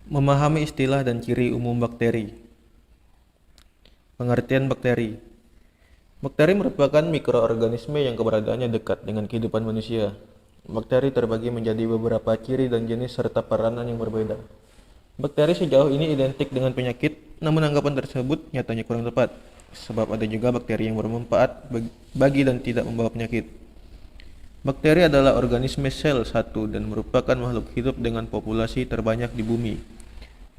Memahami istilah dan ciri umum bakteri. Pengertian bakteri. Bakteri merupakan mikroorganisme yang keberadaannya dekat dengan kehidupan manusia. Bakteri terbagi menjadi beberapa ciri dan jenis serta peranan yang berbeda. Bakteri sejauh ini identik dengan penyakit, namun anggapan tersebut nyatanya kurang tepat, sebab ada juga bakteri yang bermanfaat bagi dan tidak membawa penyakit. Bakteri adalah organisme sel satu dan merupakan makhluk hidup dengan populasi terbanyak di bumi.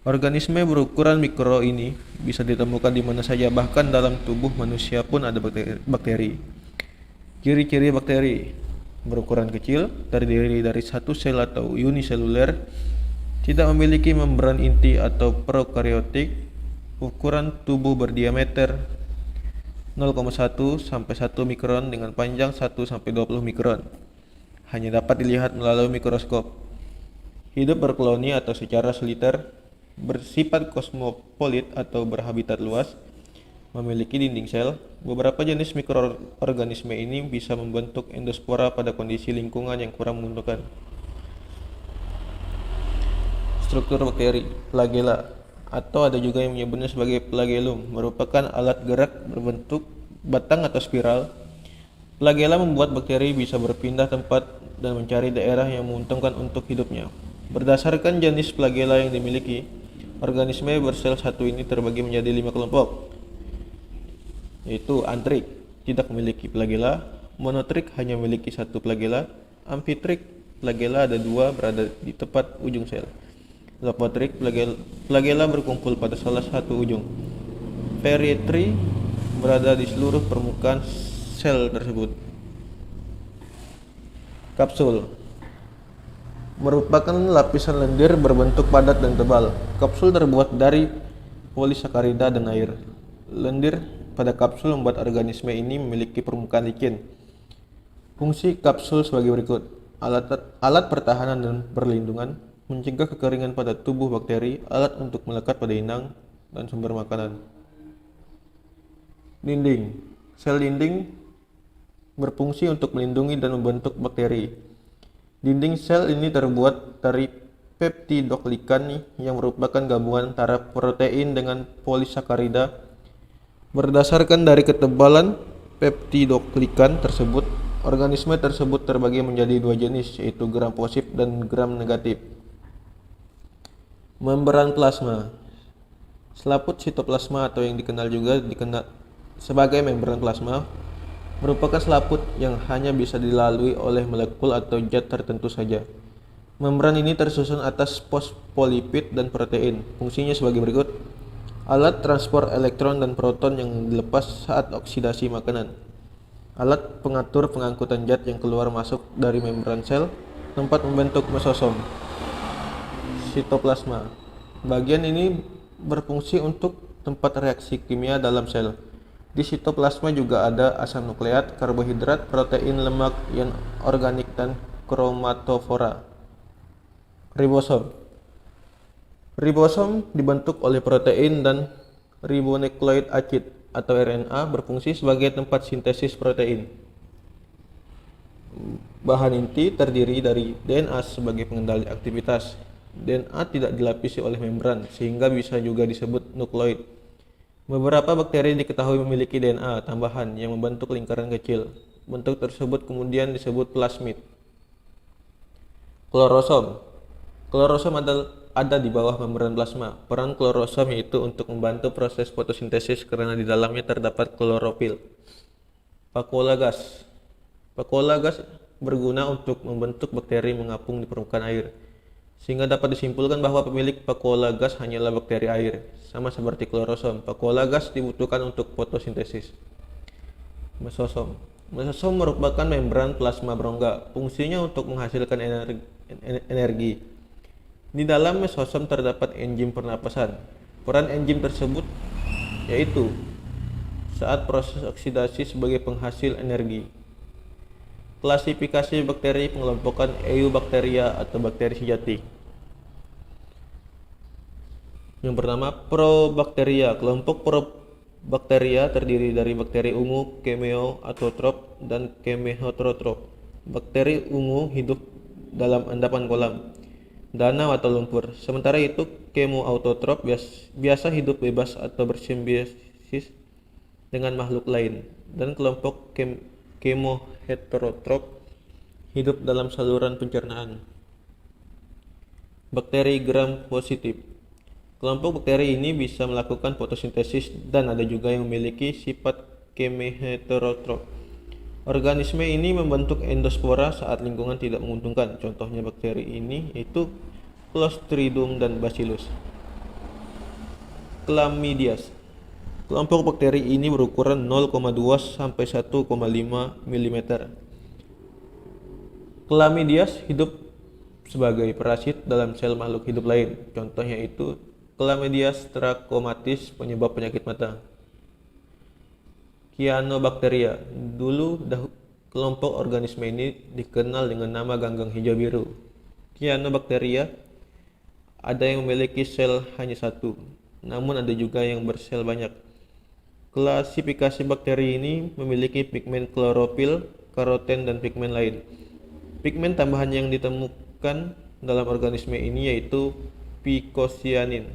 Organisme berukuran mikro ini bisa ditemukan di mana saja, bahkan dalam tubuh manusia pun ada bakteri. Ciri-ciri bakteri: berukuran kecil, terdiri dari satu sel atau uniseluler, tidak memiliki membran inti atau prokariotik, ukuran tubuh berdiameter 0,1 sampai 1 mikron dengan panjang 1 sampai 20 mikron. Hanya dapat dilihat melalui mikroskop. Hidup berkoloni atau secara soliter, bersifat kosmopolit atau berhabitat luas, memiliki dinding sel. Beberapa jenis mikroorganisme ini bisa membentuk endospora pada kondisi lingkungan yang kurang menguntungkan. Struktur bakteri. Flagella, atau ada juga yang menyebutnya sebagai flagellum, merupakan alat gerak berbentuk batang atau spiral. Flagella membuat bakteri bisa berpindah tempat dan mencari daerah yang menguntungkan untuk hidupnya. Berdasarkan jenis flagella yang dimiliki, organisme bersel satu ini terbagi menjadi 5 kelompok, yaitu antrik, tidak memiliki flagella; monotrik, hanya memiliki satu flagella; amfitrik, flagella ada 2 berada di tepat ujung sel; lopotrik, flagella berkumpul pada salah satu ujung; perietri, berada di seluruh permukaan sel tersebut. Kapsul merupakan lapisan lendir berbentuk padat dan tebal. Kapsul terbuat dari polisakarida dan air. Lendir pada kapsul membuat organisme ini memiliki permukaan licin. Fungsi kapsul sebagai berikut: alat pertahanan dan perlindungan, mencegah kekeringan pada tubuh bakteri, alat untuk melekat pada inang, dan sumber makanan. Dinding. Sel dinding berfungsi untuk melindungi dan membentuk bakteri. Dinding sel ini terbuat dari peptidoglikan yang merupakan gabungan antara protein dengan polisakarida. Berdasarkan dari ketebalan peptidoglikan tersebut, organisme tersebut terbagi menjadi 2 jenis, yaitu gram positif dan gram negatif. Membran plasma. Selaput sitoplasma, atau yang dikenal juga sebagai membran plasma, merupakan selaput yang hanya bisa dilalui oleh molekul atau zat tertentu saja. Membran ini tersusun atas fosfolipid dan protein. Fungsinya sebagai berikut: alat transport elektron dan proton yang dilepas saat oksidasi makanan, alat pengatur pengangkutan zat yang keluar masuk dari membran sel, tempat membentuk mesosom. Sitoplasma. Bagian ini berfungsi untuk tempat reaksi kimia dalam sel. Di sitoplasma juga ada asam nukleat, karbohidrat, protein, lemak, ion organik, dan kromatofora. Ribosom. Ribosom dibentuk oleh protein dan ribonukleik acid atau RNA, berfungsi sebagai tempat sintesis protein. Bahan inti terdiri dari DNA sebagai pengendali aktivitas. DNA tidak dilapisi oleh membran, sehingga bisa juga disebut nukleoid. Beberapa bakteri diketahui memiliki DNA tambahan yang membentuk lingkaran kecil. Bentuk tersebut kemudian disebut plasmid. Klorosom. Klorosom ada di bawah membran plasma. Peran klorosom yaitu untuk membantu proses fotosintesis karena di dalamnya terdapat klorofil. Vakuola gas. Vakuola gas berguna untuk membentuk bakteri mengapung di permukaan air, sehingga dapat disimpulkan bahwa pemilik vakuola gas hanyalah bakteri air. Sama seperti klorosom, vakuola gas dibutuhkan untuk fotosintesis. Mesosom. Mesosom merupakan membran plasma berongga. Fungsinya untuk menghasilkan energi. Di dalam mesosom terdapat enzim pernapasan. Peran enzim tersebut yaitu saat proses oksidasi sebagai penghasil energi. Klasifikasi bakteri pengelompokan Eubacteria atau bakteri sejati. Yang pertama, Probacteria. Kelompok Probacteria terdiri dari bakteri ungu, kemoautotrop, dan kemoheterotrop. Bakteri ungu hidup dalam endapan kolam. danau atau lumpur. Sementara itu, kemoautotrop biasa hidup bebas atau bersimbiosis dengan makhluk lain, dan kelompok kemoheterotrop hidup dalam saluran pencernaan. Bakteri gram positif. Kelompok bakteri ini bisa melakukan fotosintesis dan ada juga yang memiliki sifat kemoheterotrop. Organisme ini membentuk endospora saat lingkungan tidak menguntungkan. Contohnya bakteri ini yaitu Clostridium dan Bacillus. Chlamydias. Kelompok bakteri ini berukuran 0,2 sampai 1,5 mm. Chlamydias hidup sebagai parasit dalam sel makhluk hidup lain. Contohnya itu Chlamydias trachomatis, penyebab penyakit mata. Cyanobacteria. Kelompok organisme ini dikenal dengan nama ganggang hijau biru. Cyanobacteria ada yang memiliki sel hanya satu, namun ada juga yang bersel banyak. Klasifikasi bakteri ini memiliki pigmen klorofil, karoten, dan pigmen lain. Pigmen tambahan yang ditemukan dalam organisme ini yaitu phycocyanin,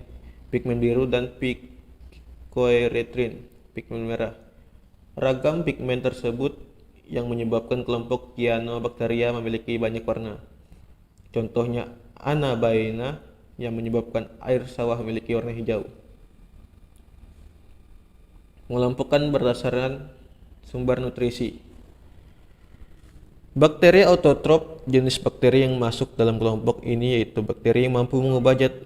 pigmen biru, dan picoerythrin, pigmen merah. Ragam pigmen tersebut yang menyebabkan kelompok Cyanobacteria memiliki banyak warna. Contohnya Anabaena yang menyebabkan air sawah memiliki warna hijau. Mengelompokkan berdasarkan sumber nutrisi. Bakteri autotrop, jenis bakteri yang masuk dalam kelompok ini yaitu bakteri yang mampu mengubah zat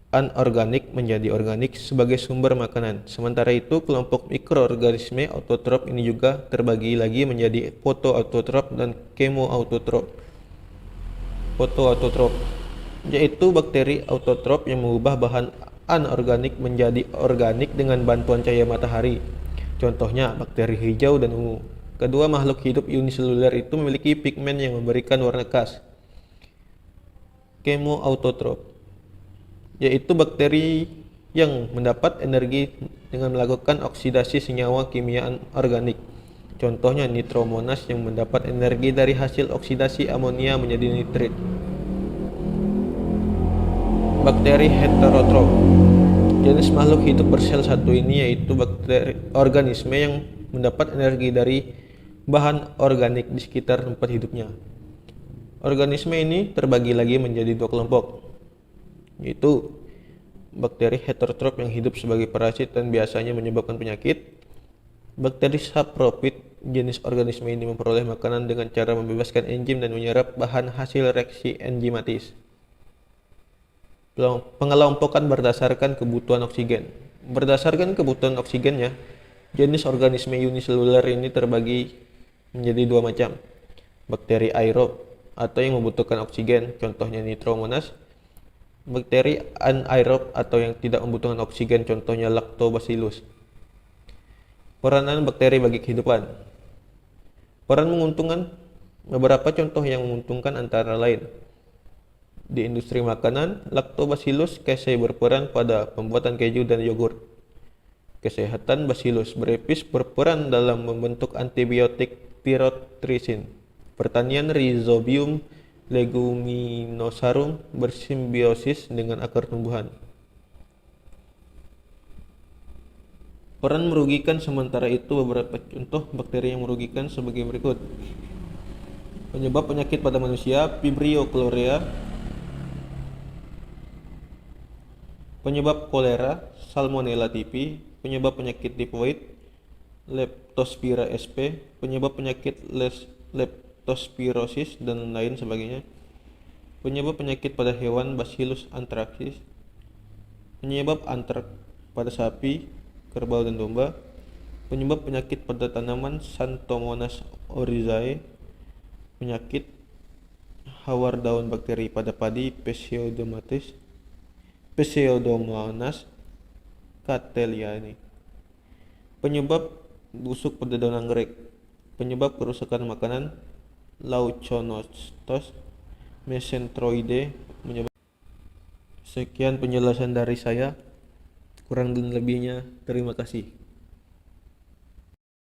anorganik menjadi organik sebagai sumber makanan. Sementara itu, kelompok mikroorganisme autotrop ini juga terbagi lagi menjadi fotoautotrop dan kemoautotrop. Fotoautotrop yaitu bakteri autotrop yang mengubah bahan anorganik menjadi organik dengan bantuan cahaya matahari. Contohnya bakteri hijau dan ungu. Kedua makhluk hidup uniseluler itu memiliki pigmen yang memberikan warna khas. Kemoautotrop yaitu bakteri yang mendapat energi dengan melakukan oksidasi senyawa kimia organik. Contohnya Nitromonas yang mendapat energi dari hasil oksidasi amonia menjadi nitrit. Bakteri heterotrop. Jenis makhluk hidup bersel satu ini yaitu bakteri organisme yang mendapat energi dari bahan organik di sekitar tempat hidupnya. Organisme ini terbagi lagi menjadi dua kelompok, yaitu bakteri heterotrop yang hidup sebagai parasit dan biasanya menyebabkan penyakit. Bakteri saprofit, jenis organisme ini memperoleh makanan dengan cara membebaskan enzim dan menyerap bahan hasil reaksi enzimatis. Pengelompokan berdasarkan kebutuhan oksigen. Berdasarkan kebutuhan oksigennya, jenis organisme uniseluler ini terbagi menjadi dua macam. Bakteri aerob atau yang membutuhkan oksigen, contohnya Nitromonas. Bakteri anaerob atau yang tidak membutuhkan oksigen, contohnya Lactobacillus. Peranan bakteri bagi kehidupan. Peran menguntungkan. Beberapa contoh yang menguntungkan antara lain: di industri makanan, Lactobacillus casei berperan pada pembuatan keju dan yogurt. Kesehatan, Bacillus brevis berperan dalam membentuk antibiotik pyritroxin. Pertanian, Rhizobium leguminosarum bersimbiosis dengan akar tumbuhan. Peran merugikan. Sementara itu, beberapa contoh bakteri yang merugikan sebagai berikut. Penyebab penyakit pada manusia, Vibrio cholerae. Penyebab kolera, Salmonella typhi. Penyebab penyakit tifoid, Leptospira sp. Penyebab penyakit leptospirosis dan lain sebagainya. Penyebab penyakit pada hewan, Bacillus anthracis. Penyebab antrak pada sapi, kerbau, dan domba. Penyebab penyakit pada tanaman, Xanthomonas oryzae. Penyakit hawar daun bakteri pada padi, Pseudomonas cattleya. Penyebab busuk pada daun anggrek. Penyebab kerusakan makanan, Leuconostos mesenteroide. Sekian penjelasan dari saya, kurang dan lebihnya terima kasih.